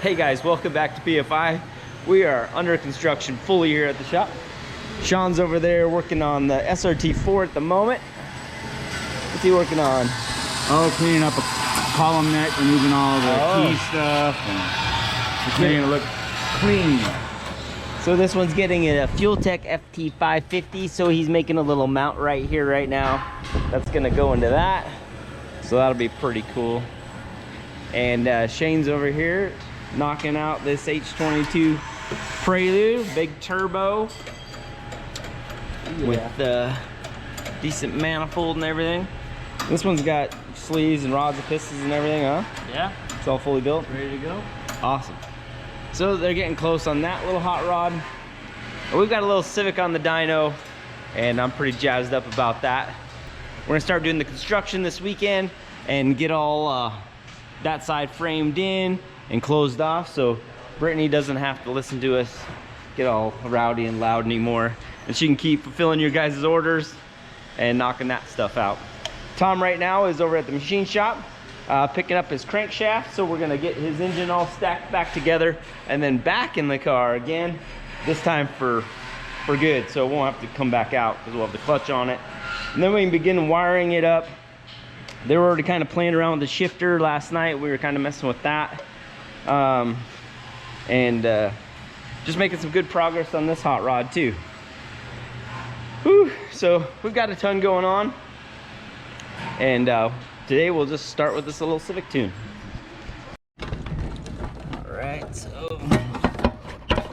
Hey guys, welcome back to PFI. We are under construction fully here at the shop. Sean's over there working on the SRT4 at the moment. What's he working on? Oh, cleaning up a column neck, removing all the key stuff, and just making it look clean. So this one's getting a FuelTech FT550, so he's making a little mount right here right now. That's gonna go into that. So that'll be pretty cool. And Shane's over here knocking out this H22 Prelude, big turbo with decent manifold and everything. This one's got sleeves and rods and pistons and everything, huh? Yeah. It's all fully built? Ready to go? Awesome. So they're getting close on that little hot rod. We've got a little Civic on the dyno, and I'm pretty jazzed up about that. We're gonna start doing the construction this weekend and get all that side framed in and closed off, so Brittany doesn't have to listen to us get all rowdy and loud anymore, and she can keep fulfilling your guys' orders and knocking that stuff out. Tom right now is over at the machine shop picking up his crankshaft, so we're gonna get his engine all stacked back together and then back in the car again, this time for good, so it won't have to come back out because we'll have the clutch on it. And then we can begin wiring it up. They were already kind of playing around with the shifter last night. We were kind of messing with that. Just making some good progress on this hot rod too. Whew. So we've got a ton going on. And today we'll just start with this little Civic tune. All right, so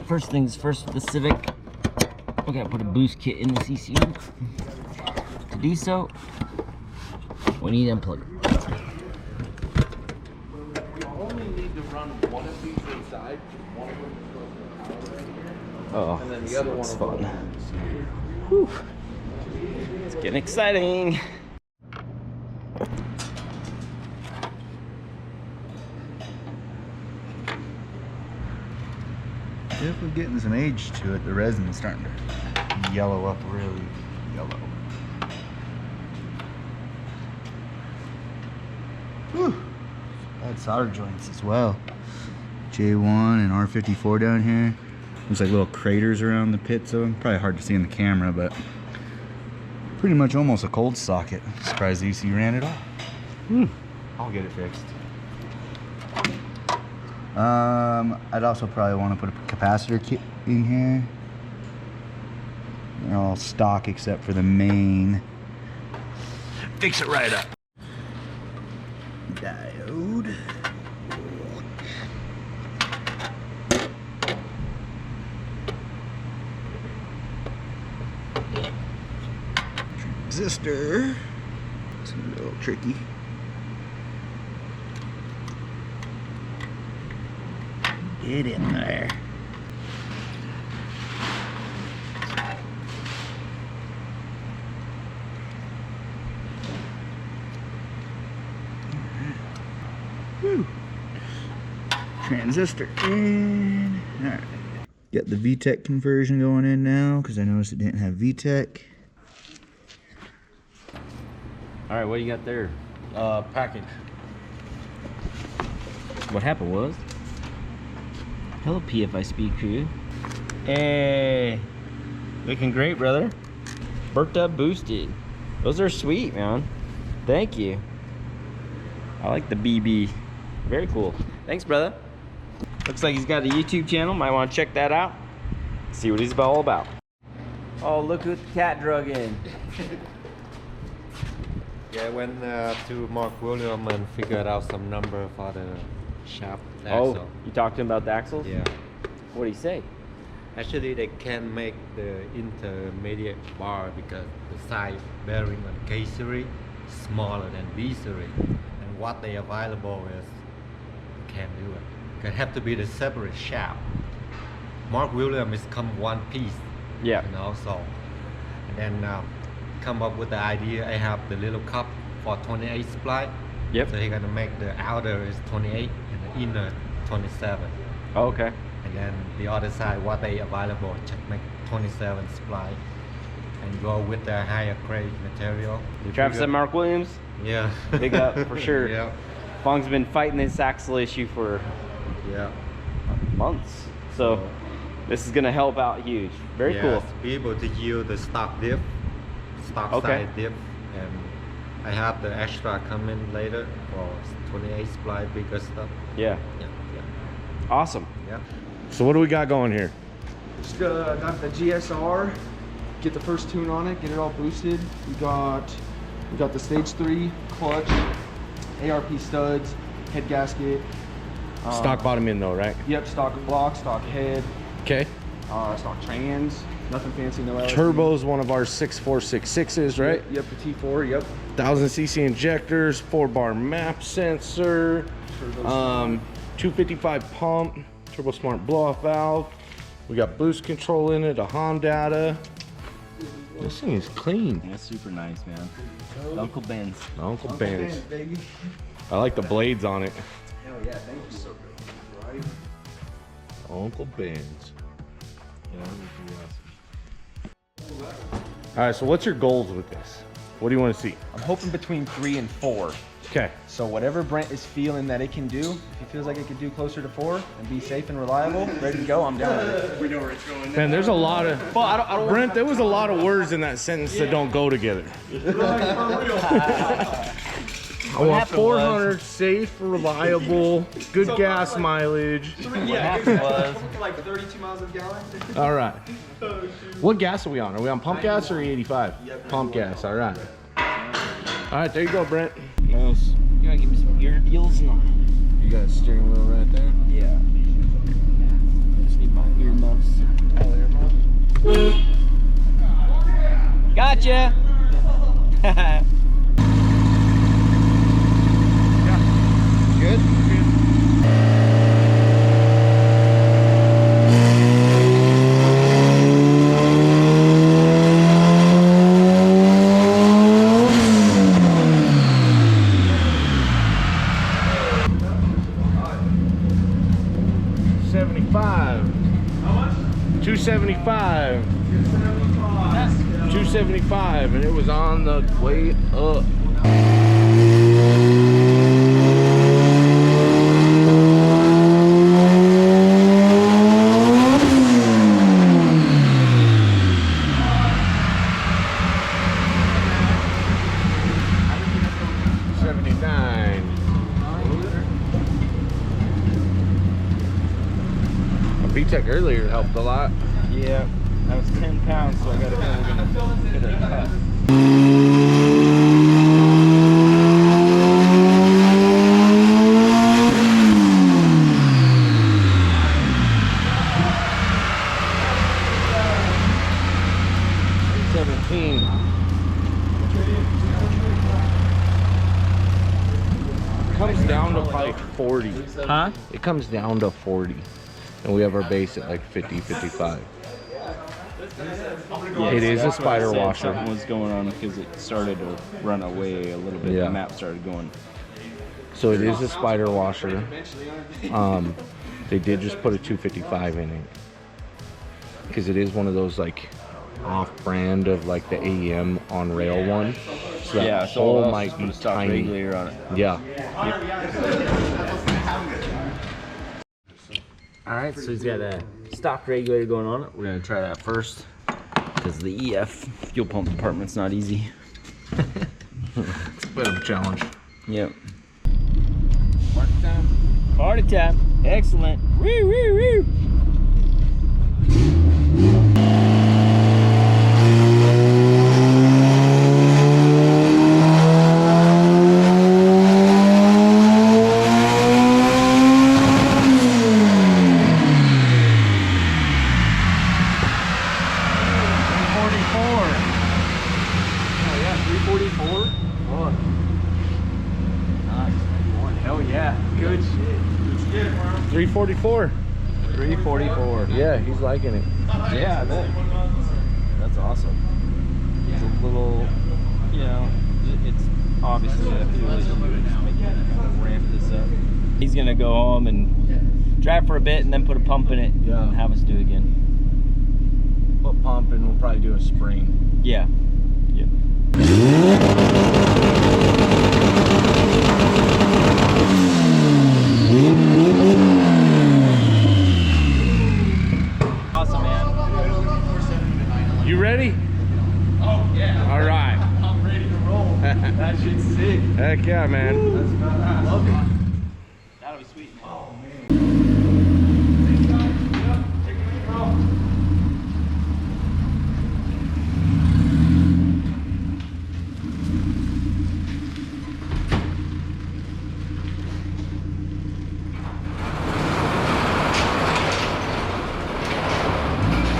first things first with the Civic, we gotta put a boost kit in this ECU. To do so, we need to unplug it. We only need to run one of these inside. One of them goes to the power right here. Oh, and then the other one fun. Whew. It's getting exciting. Definitely getting some age to it. The resin's starting to yellow up, really yellow. Whew. Add solder joints as well. J1 and R54 down here. There's like little craters around the pits of them. Probably hard to see in the camera, but pretty much almost a cold socket. Surprised the EC ran it off. I'll get it fixed. I'd also probably want to put a capacitor kit in here. They're all stock except for the main. Fix it right up. Diode. Transistor. It's a little tricky. Get in there. Woo. Transistor in. All right. Got the VTEC conversion going in now because I noticed it didn't have VTEC. All right, what do you got there? Package. What happened was, hello PFI Speed Crew. Hey, looking great, brother. Burnt up boosted. Those are sweet, man. Thank you. I like the BB. Very cool. Thanks, brother. Looks like he's got a YouTube channel. Might want to check that out. See what he's all about. Oh, look who the cat drug in. Yeah, I went to Mark William and figured out some number for the shaft Oh, axle. you talked to him about the axles? Yeah. What did he say? Actually, they can make the intermediate bar because the side bearing on K series is smaller than B series, and what they available is can't do it. It have to be the separate shaft. Mark William is come one piece. Yeah. You know, so and then come up with the idea. I have the little cup for 28 splice. Yep. So he's gonna make the outer is 28 and the inner 27. Oh, okay. And then the other side, what they available, just make 27 splice and go with the higher grade material. Travis and Mark Williams? Yeah. Big up for sure. Yeah. Fong's been fighting this axle issue for Yeah. months. So this is gonna help out huge. Very cool. Be able to use the stock diff, stock Okay. side diff, and I have the extra coming later for 28 splice bigger stuff. Yeah. Yeah. Awesome. Yeah. So what do we got going here? Just got the GSR, get the first tune on it, get it all boosted. We got the stage 3 clutch, ARP studs, head gasket. Stock bottom in though, right? Yep, stock block, stock head, Okay. stock trans, nothing fancy, no LSD. Turbo's one of our 6466s, right? Yep, the T4, yep. 1000cc injectors, 4-bar map sensor, Turbo's 255 pump, turbo smart blow off valve. We got boost control in it, a HOM data. This thing is clean. That's super nice, man. Uncle Ben's. Uncle Ben's. baby. I like the blades on it. Hell yeah, thank you. So good. Right? Uncle Ben's. All right, so what's your goals with this? What do you want to see? I'm hoping between 3 and 4. Okay. So whatever Brent is feeling that it can do, if he feels like it could do closer to 4 and be safe and reliable, ready to go, I'm down with it. Man, there's a lot of... Well, I don't Brent, there was a lot of words in that sentence that don't go together. I want 400, safe, reliable, good gas mileage. like 32 miles a gallon. All right. What gas are we on? Are we on pump gas or E85? Pump gas, all right. All right, there you go, Brent. You gotta give me some earmuffs and You got a steering wheel right there? yeah. Just need my earmuffs. Gotcha. Good? $275. 275, and it was on the way up. VTEC earlier helped a lot. Yeah, that was 10 pounds, so I got a feeling we're gonna hit a cut. Comes down to like 40. Huh? It comes down to 40. And we have our base at like 50, 55. Yeah, It is a that's why I spider said washer. Something was going on because it started to run away a little bit. Yeah. The map started going. So it is a spider washer. They did just put a 255 in it. Because it is one of those like off-brand of like the AEM on rail one. So that Yeah, so hole I'll might just be put a stock tiny. regulator on it. Yeah. All right, so he's got a stock regulator going on it. We're gonna try that first because the EF fuel pump department's not easy. It's a bit of a challenge. Yep. Party time. Party time. Excellent. Woo, woo, woo. Hell yeah, good shit. 344. 344. Yeah, he's liking it. Yeah, I bet. That's awesome. It's a little, you know, it's obviously a fuel issue. Just making it kind of ramp this up. He's gonna go home and drive for a bit and then put a pump in it and have us do it again. Put pump and we'll probably do a spring. Yeah. Yep. ready? Oh yeah. All right. I'm ready to roll. That shit's sick. Heck yeah, man. That's badass. Love it. That'll be sweet. Oh man. Take it easy, bro.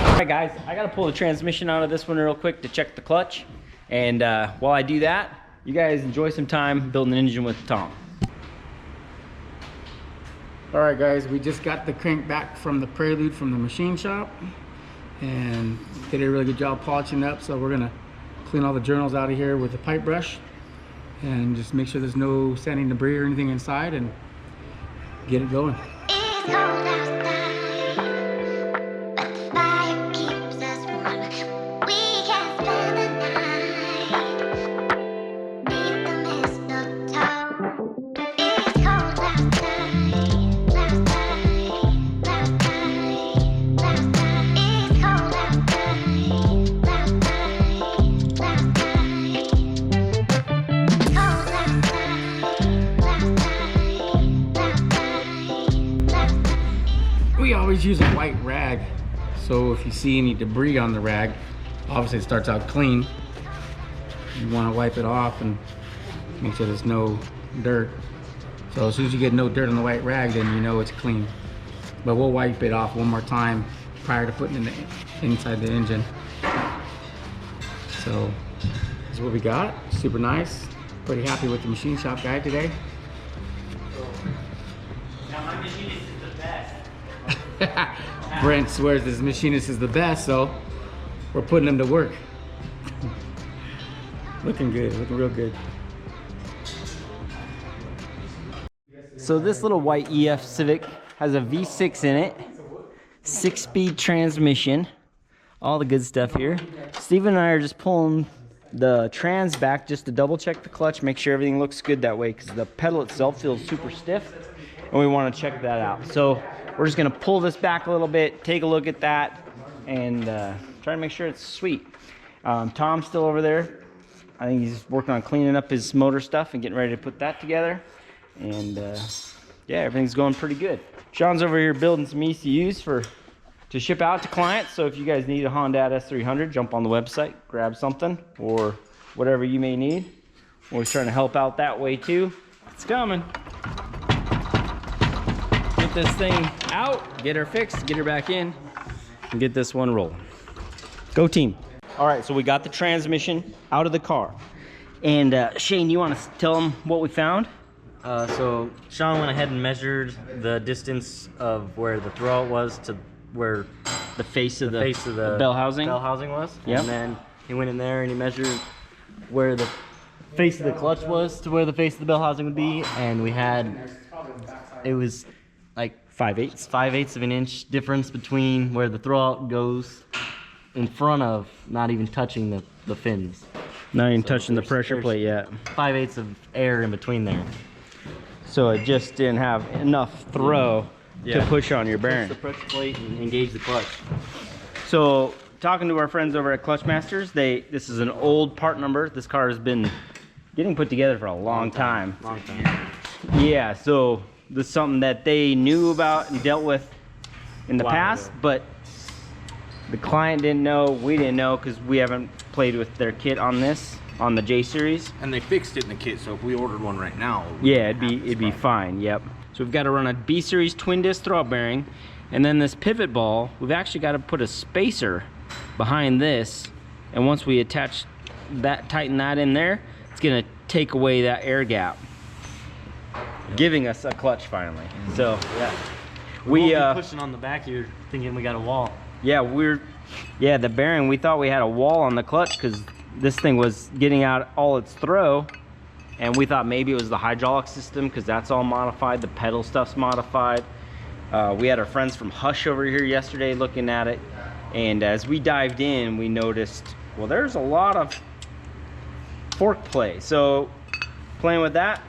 All right, guys, I gotta pull the transmission out of this one real quick to check the clutch. And while I do that, you guys enjoy some time building an engine with Tom. All right, guys, we just got the crank back from the Prelude from the machine shop and did a really good job polishing up. So we're gonna clean all the journals out of here with a pipe brush and just make sure there's no sanding debris or anything inside and get it going. It's cold outside, but the fire keeps us warm. We can spend the night beneath the mistletoe. It's cold outside, outside, outside, outside. It's cold outside, outside, outside. We always use a white rag, so if you see any debris on the rag, obviously it starts out clean. You want to wipe it off and make sure there's no dirt. So as soon as you get no dirt on the white rag, then you know it's clean. But we'll wipe it off one more time prior to putting it inside the engine. So this is what we got. Super nice. Pretty happy with the machine shop guy today. Now my machinist is the best. Brent swears this machinist is the best, so we're putting him to work. Looking good, looking real good. So this little white EF Civic has a V6 in it, 6-speed transmission, all the good stuff here. Steven and I are just pulling the trans back just to double check the clutch, make sure everything looks good that way, because the pedal itself feels super stiff and we want to check that out. So we're just going to pull this back a little bit, take a look at that, and try to make sure it's sweet. Tom's still over there. I think he's working on cleaning up his motor stuff and getting ready to put that together. And yeah, everything's going pretty good. Sean's over here building some ECUs to ship out to clients. So if you guys need a Honda S300, jump on the website, grab something, or whatever you may need. We're trying to help out that way too. It's coming. Get this thing out, get her fixed, get her back in, and get this one rolling. Go team. All right, so we got the transmission out of the car. And Shane, you want to tell them what we found? So Sean went ahead and measured the distance of where the throwout was to where The face of the bell bell housing was. Yep. And then he went in there and he measured where the face of the clutch was to where the face of the bell housing would be, and it was like 5/8 of an inch difference between where the throwout goes in front of, not even touching the fins. Not even touching the pressure plate yet. 5/8 of air in between there. So it just didn't have enough throw to push on your bearing. Push the pressure plate and engage the clutch. So talking to our friends over at Clutch Masters, this is an old part number. This car has been getting put together for a long time. Long time. Yeah, so this is something that they knew about and dealt with in the past, but the client didn't know, we didn't know, because we haven't played with their kit on this, on the J series. And they fixed it in the kit, so if we ordered one right now, Yeah, it'd be fine. Yep. So we've got to run a B series twin disc throwout bearing, and then this pivot ball, we've actually got to put a spacer behind this, and once we attach that, tighten that in there, it's gonna take away that air gap, giving us a clutch finally. So yeah, we won't be pushing on the back here thinking we got a wall. yeah, the bearing, we thought we had a wall on the clutch because this thing was getting out all its throw, and we thought maybe it was the hydraulic system because that's all modified, the pedal stuff's modified. We had our friends from Hush over here yesterday looking at it, and as we dived in, we noticed, well, there's a lot of fork play. So playing with that,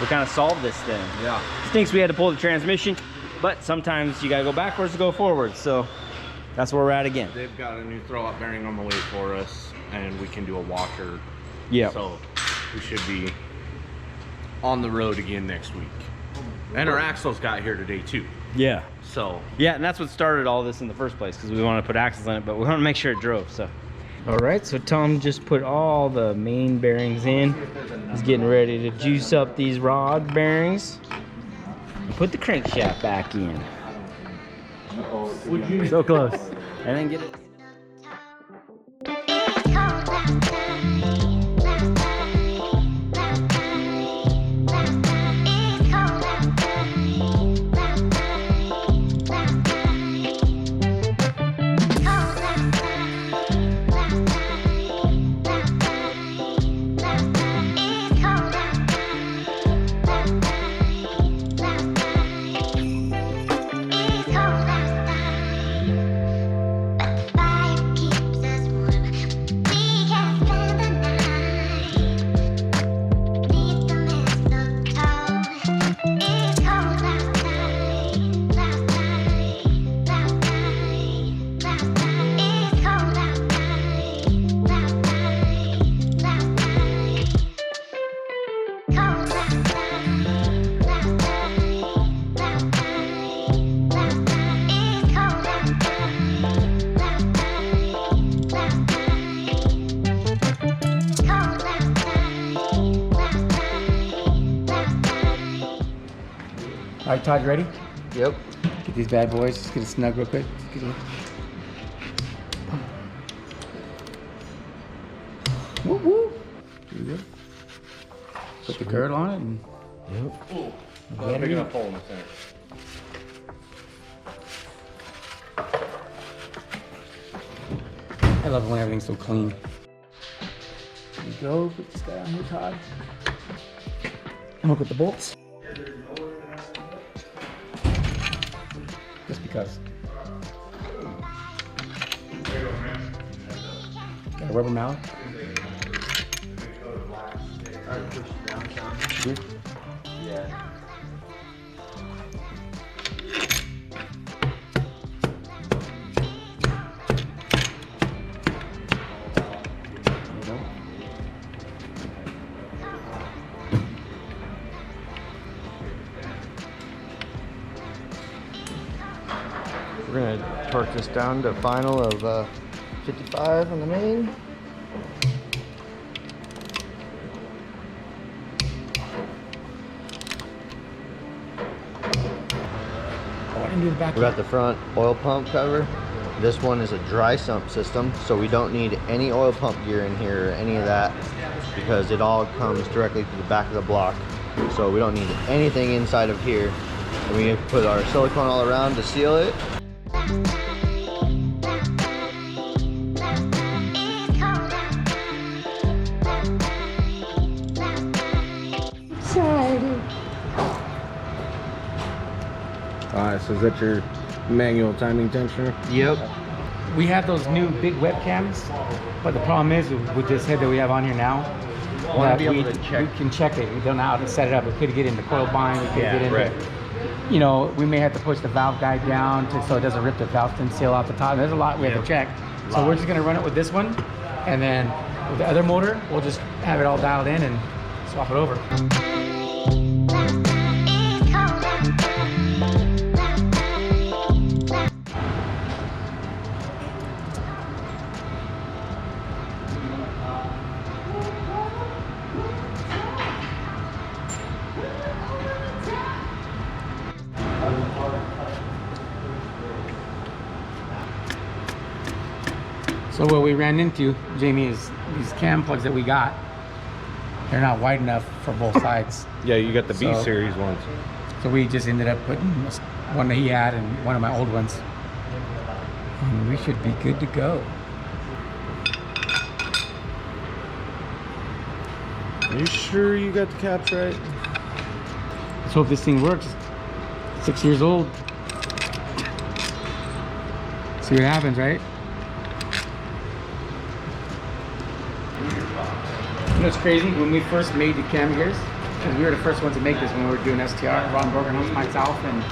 we kind of solved this thing. yeah. Stinks we had to pull the transmission, but sometimes you gotta go backwards to go forward. So that's where we're at again. They've got a new throw-out bearing on the way for us, and we can do a washer. Yeah. So we should be on the road again next week. And our axles got here today too. Yeah. So Yeah, and that's what started all this in the first place, because we want to put axles on it, but we want to make sure it drove. So. All right, so Tom just put all the main bearings in. He's getting ready to juice up these rod bearings and put the crankshaft back in. So close. And then get it. It's cold All right, Todd, you ready? Yep. Get these bad boys. Just get it snug real quick. Get it. Whoop whoop. There you go. Put the girdle on it and. Yep. big enough hole in the center. I love it when everything's so clean. There you go. Put this guy on here, Todd. And look at the bolts. Just because. Got a rubber mallet. Yeah. We're gonna torque this down to a final of 55 on the main. Oh, I didn't do the back. We got the front oil pump cover. This one is a dry sump system, so we don't need any oil pump gear in here or any of that because it all comes directly to the back of the block. So we don't need anything inside of here. And we put our silicone all around to seal it. Alright, so is that your manual timing tensioner? Yep. We have those new big webcams, but the problem is with this head that we have on here now, that we can check it. We don't know how to set it up. We could get into coil bind. We could get into, you know, we may have to push the valve guide down so it doesn't rip the valve tin seal off the top. There's a lot we have to check. So we're just gonna run it with this one, and then with the other motor, we'll just have it all dialed in and swap it over. So what we ran into, Jamie, is these cam plugs that we got, they're not wide enough for both sides. Yeah, you got the B series ones. So we just ended up putting one that he had and one of my old ones. And we should be good to go. Are you sure you got the caps right? Let's hope this thing works. 6 years old. See what happens, right? You know, it's crazy. When we first made the cam gears, because we were the first ones to make this when we were doing STR, Ron Borgenholz, myself, and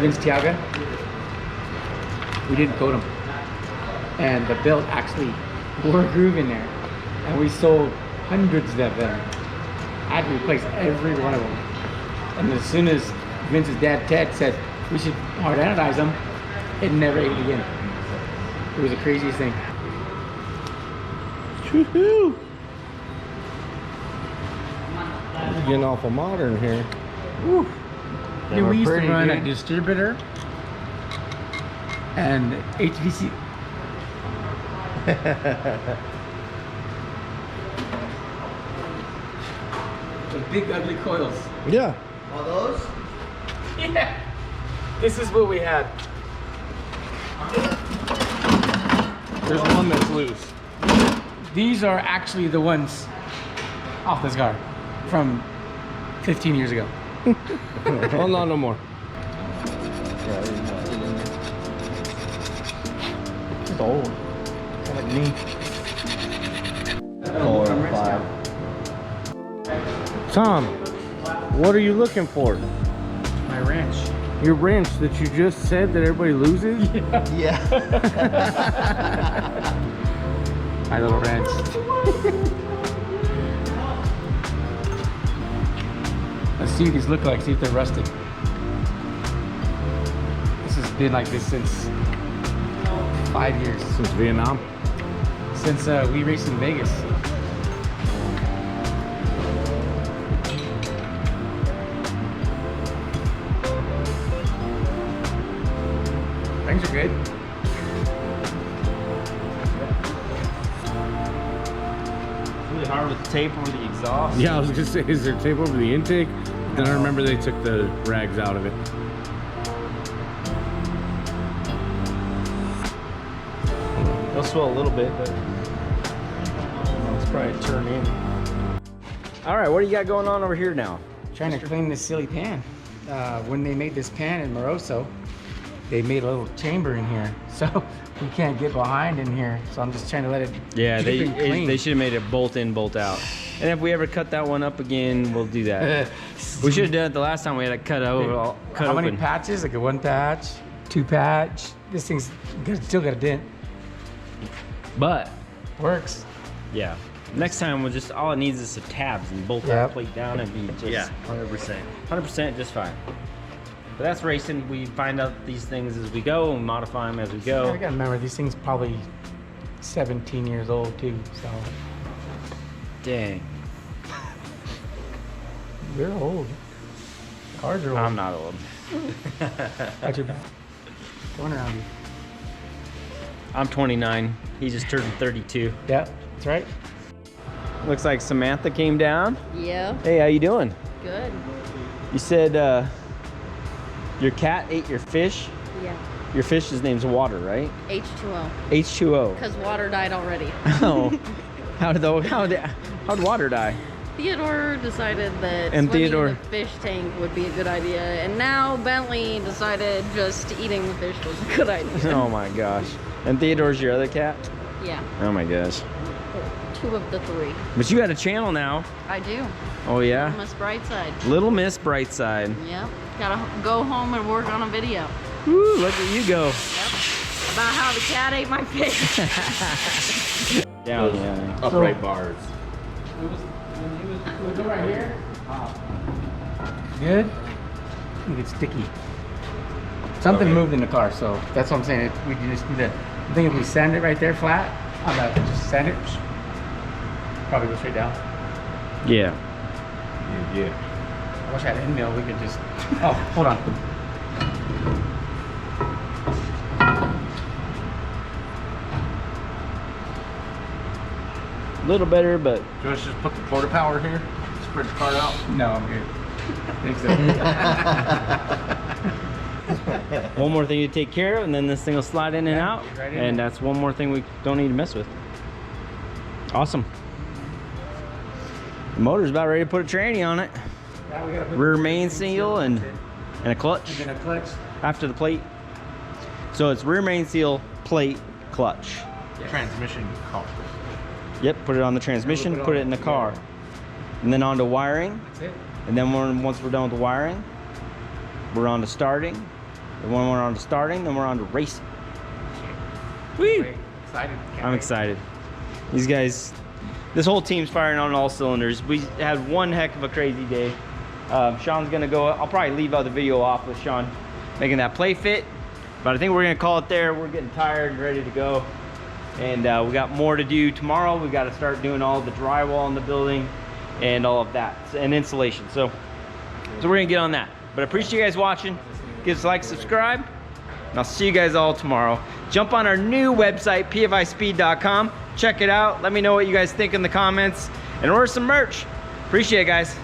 Vince Tiaga. We didn't coat them. and the belt actually wore a groove in there, and we sold hundreds of them. I had to replace every one of them. And as soon as Vince's dad Ted said we should hard anodize them, it never ate again. It was the craziest thing. Woohoo! Getting awful modern here. Woo. They Yeah, were we used to pretty run a good. distributor and HVC. The big ugly coils. Yeah. All those? Yeah. This is what we had. There's one that's loose. These are actually the ones off this car from 15 years ago. Oh, no, no more. It's old. Kind of like me. 4 and 5. Tom, what are you looking for? My wrench. Your wrench that you just said that everybody loses? Yeah. My little wrench. Let's see what these look like, see if they're rusted. This has been like this since 5 years. Since Vietnam. Since we raced in Vegas. Things are good. Really hard with the tape over the exhaust. Yeah, I was gonna say, is there tape over the intake? Then I remember they took the rags out of it. They'll swell a little bit, but it's probably turn in. All right, what do you got going on over here now? Trying to clean this silly pan. When they made this pan in Moroso, they made a little chamber in here, so we can't get behind in here. So I'm just trying to let it Yeah, keep it clean. they should have made it bolt in, bolt out. And if we ever cut that one up again, we'll do that. We should have done it the last time we had to cut over. Cut How open. many patches? Like a 1 patch, 2 patch. This thing's still got a dent. But Works. yeah, next time we'll just all it needs is some tabs and bolt that Yep. plate down and be just 100%. 100% just fine. But that's racing. We find out these things as we go and modify them as we I go. gotta remember these things probably 17 years old too. So Dang, we're old. Cars are old. I'm not old. Got your back. Going around you. I'm 29. He just turned 32. Yeah, that's right. Looks like Samantha came down. Yeah, Hey, how you doing? good. You said your cat ate your fish. Yeah. Your fish's name's Water, right? H2O. H2O. Because water died already. Oh, how did Water die? Theodore decided that And swimming Theodore- in the fish tank would be a good idea, and now Bentley decided just eating the fish was a good idea. Oh my gosh. And Theodore's your other cat? Yeah, Oh my gosh. 2 of the 3. But you got a channel now. I do. Oh yeah? Miss Brightside. Little Miss Brightside. Yep. Gotta go home and work on a video. Woo, look at you go. Yep. About how the cat ate my fish. Yeah. Upright bars. We'll go right here. Good. I think it's sticky. Something moved in the car, so that's what I'm saying. We just need to. I think if we sand it right there flat, on that, just sand it. Probably go straight down. Yeah. Yeah. I wish I had an end mill. We could just. Oh, hold on. A little better, but Do you want us to just put the porta power here? Spread the car out? No, I'm good. I think so. one more thing to take care of, and then this thing will slide in and out. right in. And that's one more thing we don't need to mess with. Awesome. The motor's about ready to put a tranny on it. Now we gotta put Rear the main seal and a clutch and then a clutch. after the plate. So it's rear main seal, plate, clutch. Transmission car. Yep, put it on the transmission, put it in the car. And then onto wiring. That's it. And then once we're done with the wiring, we're on to starting. And when we're on to starting, then we're on to racing. Woo! Wait, excited. Can't I'm wait. excited. These guys, this whole team's firing on all cylinders. We had one heck of a crazy day. Sean's gonna go, I'll probably leave out the video off with Sean making that play fit, but I think we're gonna call it there. We're getting tired and ready to go. And we got more to do tomorrow. We got to start doing all the drywall in the building and all of that, and insulation. So we're gonna get on that. But I appreciate you guys watching. Give us a like, subscribe, and I'll see you guys all tomorrow. Jump on our new website, pfispeed.com. Check it out. Let me know what you guys think in the comments, and order some merch. Appreciate it, guys.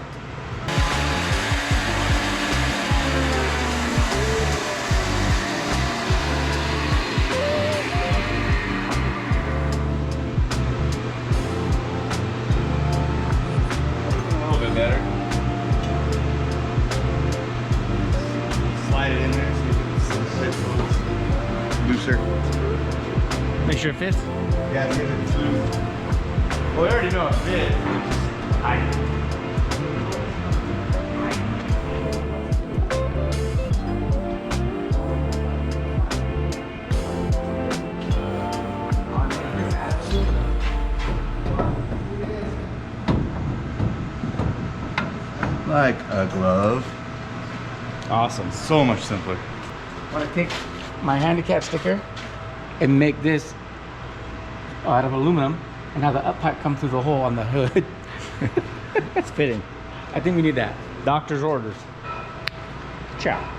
A little bit better. Slide it in there, see if it's a bit looser. Make sure it fits. Yeah, see if it's smooth. Well, we already know it fits. Like a glove. Awesome. So much simpler. I want to take my handicap sticker and make this out of aluminum and have the up pipe come through the hole on the hood. It's fitting. I think we need that. Doctor's orders. Ciao.